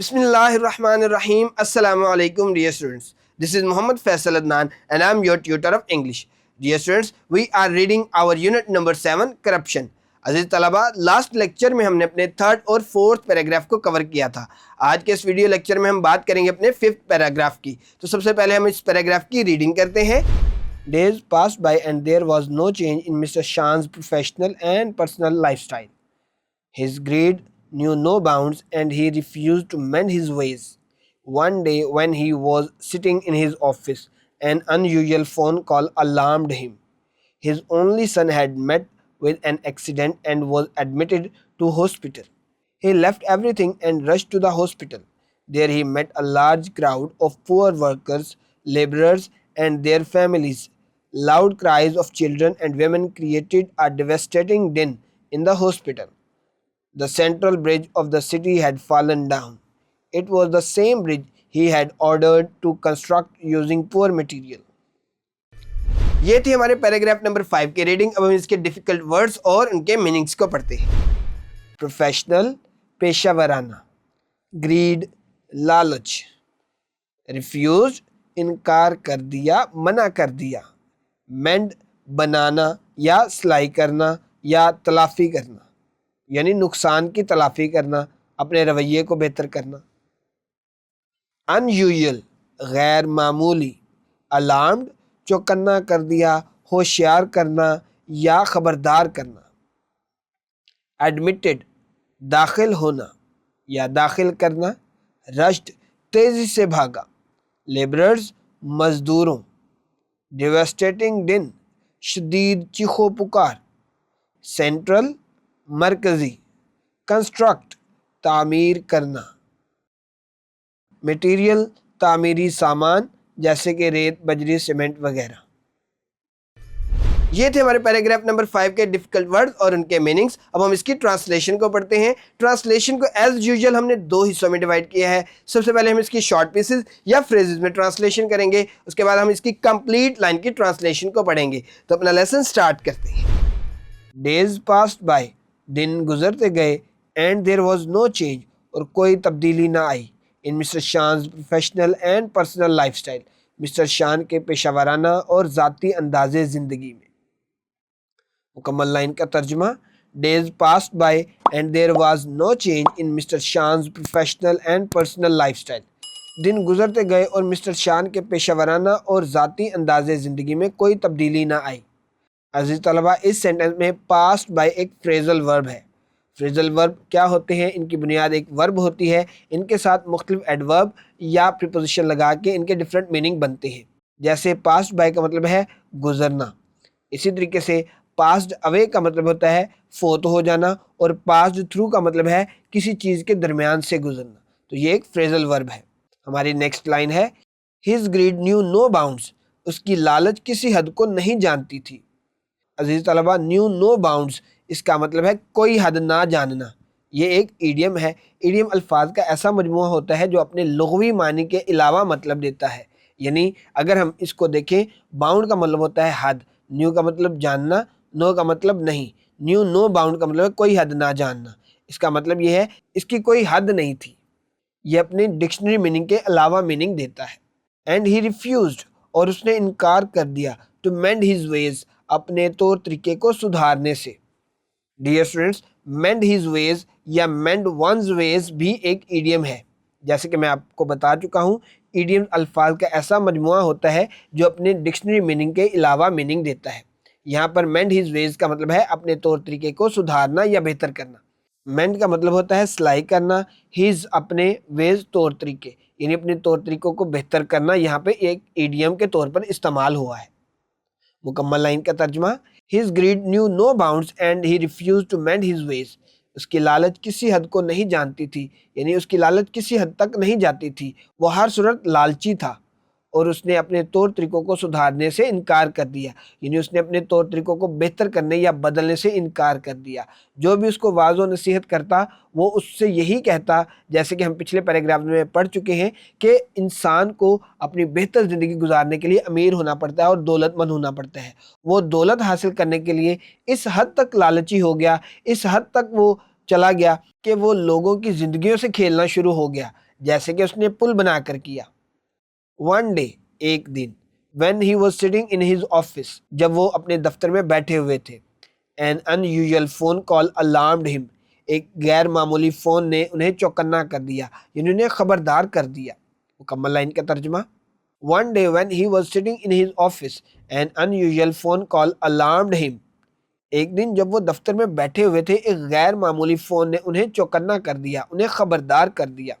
Bismillahirrahmanirrahim. Assalamu alaikum dear students. This is Muhammad Faisal Adnan and I am your tutor of English. Dear students, we are reading our unit number 7 corruption. عزیز طلبہ، last lecture میں ہم نے اپنے third اور fourth paragraph کو کور کیا تھا. آج کے اس ویڈیو لیکچر میں ہم بات کریں گے اپنے ففتھ پیراگراف کی. تو سب سے پہلے ہم اس پیراگراف کی ریڈنگ کرتے ہیں. Days passed by and there was no change in Mr. Shan's professional and personal lifestyle. His greed knew no bounds and he refused to mend his ways. One day when he was sitting in his office, an unusual phone call alarmed him. His only son had met with an accident and was admitted to hospital. He left everything and rushed to the hospital. There he met a large crowd of poor workers, laborers and their families. Loud cries of children and women created a devastating din in the hospital. The central bridge of the city had fallen down. It was the same bridge he had ordered to construct using poor material. یہ تھی ہمارے paragraph number 5 کی reading. اب ہم اس کے difficult words اور ان کے meanings کو پڑھتے ہیں. پروفیشنل پیشہ ورانہ، گریڈ لالچ، ریفیوزڈ انکار کر دیا، منع کر دیا، مینڈ بنانا یا سلائی کرنا یا تلافی کرنا، یعنی نقصان کی تلافی کرنا، اپنے رویے کو بہتر کرنا. ان یوزول غیر معمولی، الارمڈ چوکنا کر دیا، ہوشیار کرنا یا خبردار کرنا. ایڈمٹڈ داخل ہونا یا داخل کرنا، رشڈ تیزی سے بھاگا، لیبررز مزدوروں، ڈیواسٹیٹنگ ڈن شدید چیخو پکار، سینٹرل مرکزی، کنسٹرکٹ تعمیر کرنا، میٹیریل تعمیری سامان جیسے کہ ریت، بجری، سیمنٹ وغیرہ. یہ تھے ہمارے پیراگراف نمبر 5 کے ڈیفیکلٹ ورڈ اور ان کے میننگز. اب ہم اس کی ٹرانسلیشن کو پڑھتے ہیں. ٹرانسلیشن کو ایز یوزول ہم نے 2 حصوں میں ڈیوائڈ کیا ہے. سب سے پہلے ہم اس کی شارٹ پیسز یا فریزز میں ٹرانسلیشن کریں گے، اس کے بعد ہم اس کی کمپلیٹ لائن کی ٹرانسلیشن کو پڑھیں گے. تو اپنا لیسن سٹارٹ کرتے ہیں. ڈیز پاسڈ بائی، دن گزرتے گئے، and there was no change, اور کوئی تبدیلی نہ آئی، in Mr Shan's professional and personal life style, Mr Shan کے پیشہ ورانہ اور ذاتی انداز زندگی میں. مکمل لائن کا ترجمہ. Days passed by and there was no change in Mr Shan's professional and personal life style. دن گزرتے گئے اور مسٹر شان کے پیشہ ورانہ اور ذاتی انداز زندگی میں کوئی تبدیلی نہ آئی. عزیز طلبہ، اس سینٹنس میں پاسڈ بائی ایک فریزل ورب ہے. فریزل ورب کیا ہوتے ہیں؟ ان کی بنیاد ایک ورب ہوتی ہے، ان کے ساتھ مختلف ایڈورب یا پریپوزیشن لگا کے ان کے ڈفرینٹ میننگ بنتے ہیں. جیسے پاسڈ بائی کا مطلب ہے گزرنا، اسی طریقے سے پاسڈ اوے کا مطلب ہوتا ہے فوت ہو جانا، اور پاسڈ تھرو کا مطلب ہے کسی چیز کے درمیان سے گزرنا. تو یہ ایک فریزل ورب ہے. ہماری نیکسٹ لائن ہے ہز گریڈ نیو نو باؤنڈس، اس کی لالچ کسی حد کو نہیں جانتی تھی. عزیز طلبہ، نیو نو باؤنڈس اس کا مطلب ہے کوئی حد نہ جاننا. یہ ایک ایڈیم ہے. ایڈیم الفاظ کا ایسا مجموعہ ہوتا ہے جو اپنے لغوی معنی کے علاوہ مطلب دیتا ہے. یعنی اگر ہم اس کو دیکھیں، باؤنڈ کا مطلب ہوتا ہے حد، نیو کا مطلب جاننا، نو کا مطلب نہیں. نیو نو باؤنڈ کا مطلب ہے کوئی حد نہ جاننا. اس کا مطلب یہ ہے اس کی کوئی حد نہیں تھی. یہ اپنے ڈکشنری میننگ کے علاوہ میننگ دیتا ہے. اینڈ ہی ریفیوزڈ، اور اس نے انکار کر دیا، ٹو مینڈ ہز ویز، اپنے طور طریقے کو سدھارنے سے. ڈیئر اسٹوڈنٹس، مینڈ ہز ویز یا مینڈ ونز ویز بھی ایک ایڈیم ہے. جیسے کہ میں آپ کو بتا چکا ہوں، ایڈیم الفاظ کا ایسا مجموعہ ہوتا ہے جو اپنے ڈکشنری میننگ کے علاوہ میننگ دیتا ہے. یہاں پر مینڈ ہز ویز کا مطلب ہے اپنے طور طریقے کو سدھارنا یا بہتر کرنا. مینڈ کا مطلب ہوتا ہے سلائی کرنا، ہز اپنے، ویز طور طریقے، یعنی اپنے طور طریقوں کو بہتر کرنا. یہاں پہ ایک ایڈیم کے طور پر استعمال ہوا ہے. مکمل لائن کا ترجمہ. His greed knew no bounds and he refused to mend his ways. اس کی لالچ کسی حد کو نہیں جانتی تھی، یعنی اس کی لالچ کسی حد تک نہیں جاتی تھی. وہ ہر صورت لالچی تھا اور اس نے اپنے طور طریقوں کو سدھارنے سے انکار کر دیا، یعنی اس نے اپنے طور طریقوں کو بہتر کرنے یا بدلنے سے انکار کر دیا. جو بھی اس کو واعظ و نصیحت کرتا وہ اس سے یہی کہتا، جیسے کہ ہم پچھلے پیراگراف میں پڑھ چکے ہیں، کہ انسان کو اپنی بہتر زندگی گزارنے کے لیے امیر ہونا پڑتا ہے اور دولت مند ہونا پڑتا ہے. وہ دولت حاصل کرنے کے لیے اس حد تک لالچی ہو گیا، اس حد تک وہ چلا گیا کہ وہ لوگوں کی زندگیوں سے کھیلنا شروع ہو گیا. جیسے کہ اس نے پل بنا کر کیا. One day ایک دن when he was sitting in his office جب وہ اپنے دفتر میں بیٹھے ہوئے تھے. An unusual phone call alarmed him ایک غیر معمولی فون نے انہیں چوکنا کر دیا یعنی انہیں خبردار کر دیا. مکمل لائن کا ترجمہ. One day when he was sitting in his office an unusual phone call alarmed him ایک دن جب وہ دفتر میں بیٹھے ہوئے تھے ایک غیر معمولی فون نے انہیں چوکنا کر دیا انہیں خبردار کر دیا.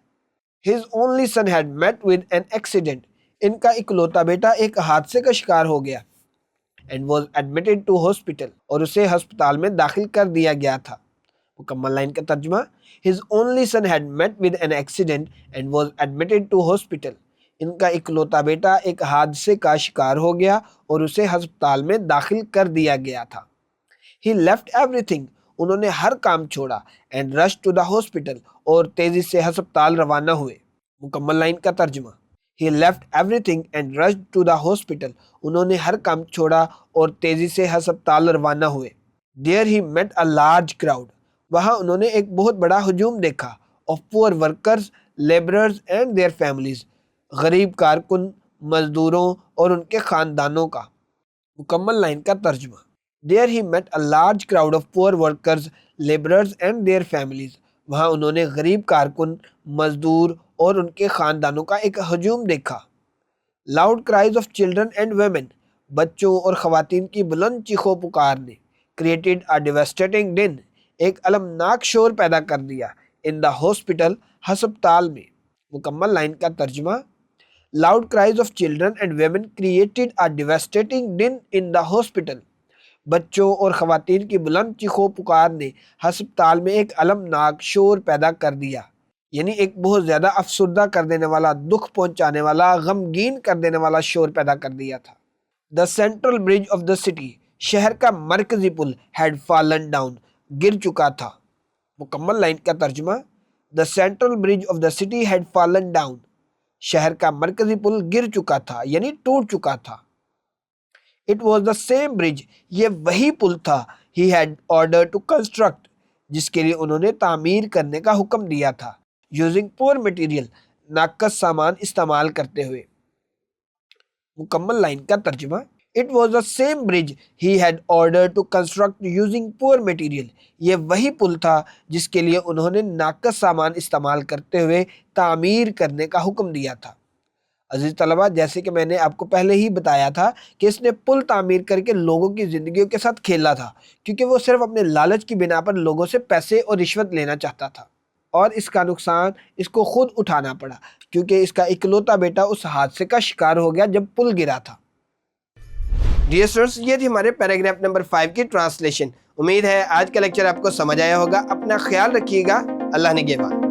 His only son had met with an accident ان کا اکلوتا بیٹا ایک حادثے کا شکار ہو گیا. And was admitted to hospital اور اسے ہسپتال میں داخل کر دیا گیا تھا. مکمل لائن کا ترجمہ. His only son had met with an accident and was admitted to hospital ان کا اکلوتا بیٹا ایک حادثے کا شکار ہو گیا اور اسے ہسپتال میں داخل کر دیا گیا تھا. He left everything انہوں نے ہر کام چھوڑا and rushed to the hospital اور تیزی سے ہسپتال روانہ ہوئے. مکمل لائن کا ترجمہ. He left everything and rushed to the hospital انہوں نے ہر کام چھوڑا اور تیزی سے ہسپتال روانہ ہوئے. There he met a large crowd وہاں انہوں نے ایک بہت بڑا ہجوم دیکھا of poor workers, laborers and their families غریب کارکن مزدوروں اور ان کے خاندانوں کا. مکمل لائن کا ترجمہ. There he met a large crowd of poor workers, laborers and their families وہاں انہوں نے غریب کارکن مزدور اور ان کے خاندانوں کا ایک ہجوم دیکھا. Loud cries of children and women بچوں اور خواتین کی بلند چیخو پکار نے created a devastating din ایک المناک شور پیدا کر دیا in the hospital ہسپتال میں. مکمل لائن کا ترجمہ. Loud cries of children and women created a devastating din in the hospital بچوں اور خواتین کی بلند چیخو پکار نے ہسپتال میں ایک المناک شور پیدا کر دیا یعنی ایک بہت زیادہ افسردہ کر دینے والا دکھ پہنچانے والا غمگین کر دینے والا شور پیدا کر دیا تھا. The central bridge of the city شہر کا مرکزی پل had fallen down گر چکا تھا. مکمل لائن کا ترجمہ. The central bridge of the city had fallen down شہر کا مرکزی پل گر چکا تھا یعنی ٹوٹ چکا تھا. It was the same bridge یہ وہی پل تھا he had ordered to construct جس کے لیے انہوں نے تعمیر کرنے کا حکم دیا تھا using poor material ناقص سامان استعمال کرتے ہوئے. مکمل لائن کا ترجمہ. It was the same bridge he had ordered to construct using poor material یہ وہی پل تھا جس کے لیے انہوں نے ناقص سامان استعمال کرتے ہوئے تعمیر کرنے کا حکم دیا تھا. عزیز طلبہ جیسے کہ میں نے آپ کو پہلے ہی بتایا تھا کہ اس نے پل تعمیر کر کے لوگوں کی زندگیوں کے ساتھ کھیلا تھا کیونکہ وہ صرف اپنے لالچ کی بنا پر لوگوں سے پیسے اور رشوت لینا چاہتا تھا اور اس کا نقصان اس کو خود اٹھانا پڑا کیونکہ اس کا اکلوتا بیٹا اس حادثے کا شکار ہو گیا جب پل گرا تھا. ڈیئر اسٹوڈنٹس یہ تھی ہمارے پیراگراف نمبر 5 کی ٹرانسلیشن. امید ہے آج کا لیکچر آپ کو سمجھ آیا ہوگا. اپنا خیال رکھیے گا. اللہ نگہبان.